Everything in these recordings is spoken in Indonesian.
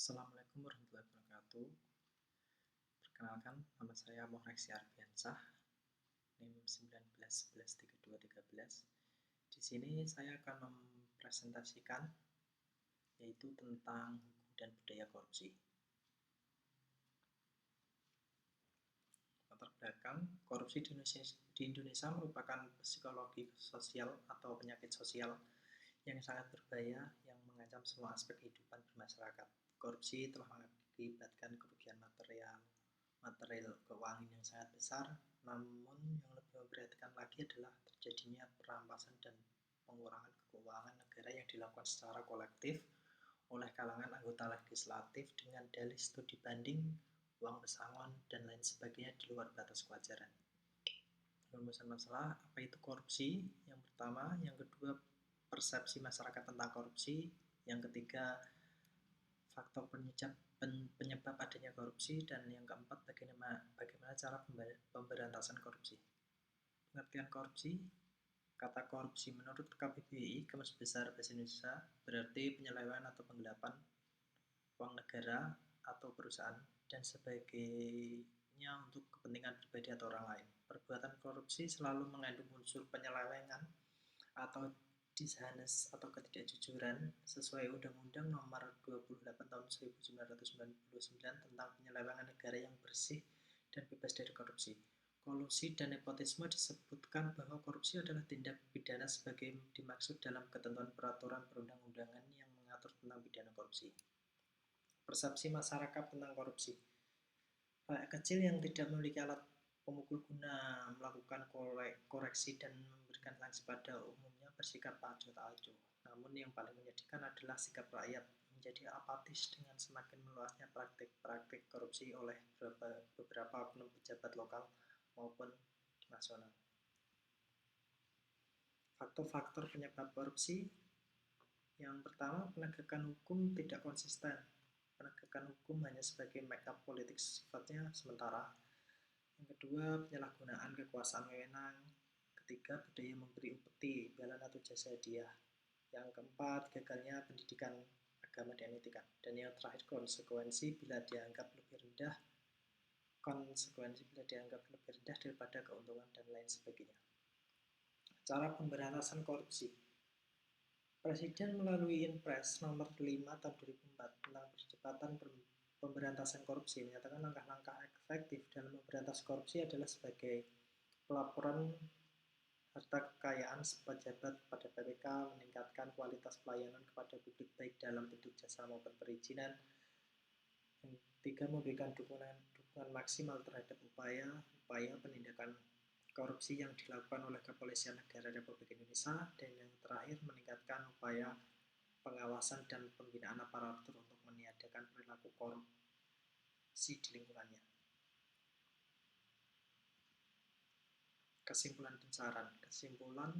Assalamualaikum warahmatullahi wabarakatuh. Perkenalkan, nama saya Muhammad Arfiansyah, NIM 19113213. Di sini saya akan mempresentasikan yaitu tentang hukum dan budaya korupsi. Latar belakang, korupsi di Indonesia merupakan psikologi sosial atau penyakit sosial yang sangat berbahaya yang mengancam semua aspek kehidupan bermasyarakat. Korupsi telah mengakibatkan kerugian material keuangan yang sangat besar, namun yang lebih memprihatinkan lagi adalah terjadinya perampasan dan pengurangan keuangan negara yang dilakukan secara kolektif oleh kalangan anggota legislatif dengan dalih studi banding, uang pesangon, dan lain sebagainya di luar batas kewajaran. Rumusan masalah, apa itu korupsi? Yang pertama, yang kedua, persepsi masyarakat tentang korupsi, yang ketiga, faktor penyebab adanya korupsi, dan yang keempat, bagaimana cara pemberantasan korupsi. Pengertian korupsi, kata korupsi menurut KBBI, Kamus Besar Bahasa Indonesia, berarti penyelewengan atau penggelapan uang negara atau perusahaan dan sebagainya untuk kepentingan pribadi atau orang lain. Perbuatan korupsi selalu mengandung unsur penyelewengan atau dishonest atau ketidakjujuran sesuai Undang-Undang Nomor 28 Tahun 1999 tentang penyelewengan negara yang bersih dan bebas dari korupsi. Kolusi dan nepotisme disebutkan bahwa korupsi adalah tindak pidana sebagai dimaksud dalam ketentuan peraturan perundang-undangan yang mengatur tentang pidana korupsi. Persepsi masyarakat tentang korupsi. Rakyat kecil yang tidak memiliki alat pemukul guna melakukan koreksi dan memberikan sanksi pada umumnya bersikap acuh-acuh. Namun yang paling menyedihkan adalah sikap rakyat menjadi apatis dengan semakin meluasnya praktik-praktik korupsi oleh beberapa oknum pejabat lokal maupun nasional. Faktor-faktor penyebab korupsi. Yang pertama, penegakan hukum tidak konsisten. Penegakan hukum hanya sebagai make-up politik sifatnya sementara. Yang kedua, penyalahgunaan kekuasaan wewenang. Ketiga, budaya memberi upeti, imbalan atau jasa hadiah. Yang keempat, gagalnya pendidikan agama dan etika. Dan yang terakhir, konsekuensi bila dianggap lebih rendah daripada keuntungan dan lain sebagainya. Cara pemberantasan korupsi. Presiden melalui Inpres nomor 5 tahun 2004 tentang percepatan pemberantasan korupsi menyatakan langkah-langkah efektif dalam memberantas korupsi adalah sebagai pelaporan harta kekayaan pejabat pada BPK, meningkatkan kualitas pelayanan kepada publik baik dalam bentuk jasa maupun perizinan. Yang ketiga, memberikan dukungan maksimal terhadap upaya penindakan korupsi yang dilakukan oleh Kepolisian Negara Republik Indonesia. Dan yang terakhir, meningkatkan upaya pengawasan dan pembinaan aparatur untuk meniadakan perilaku korupsi di lingkungannya. Kesimpulan dan saran. Kesimpulan,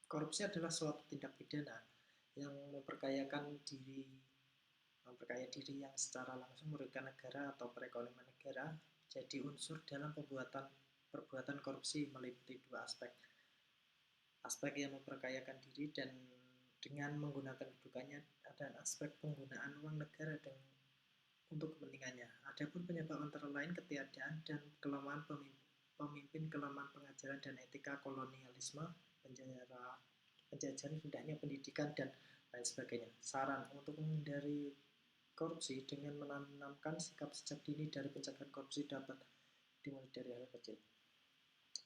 korupsi adalah suatu tindak pidana yang memperkaya diri yang secara langsung merugikan negara atau perekonomian negara. Jadi unsur dalam perbuatan korupsi meliputi dua aspek yang memperkayakan diri dan dengan menggunakan kedudukannya, dan aspek penggunaan uang negara untuk kepentingannya. Adapun penyebab antara lain ketiadaan dan kelemahan pemimpin, kelemahan pengajaran dan etika kolonialisme, penjajahan, rendahnya pendidikan, dan lain sebagainya. Saran untuk menghindari korupsi dengan menanamkan sikap sejak dini dari pencegahan korupsi dapat dimulai dari hal kecil.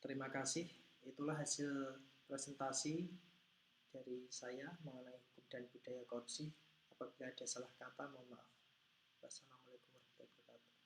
Terima kasih. Itulah hasil presentasi dari saya mengenai hukum dan budaya korupsi. Apabila ada salah kata, mohon maaf. Wassalamualaikum warahmatullahi wabarakatuh.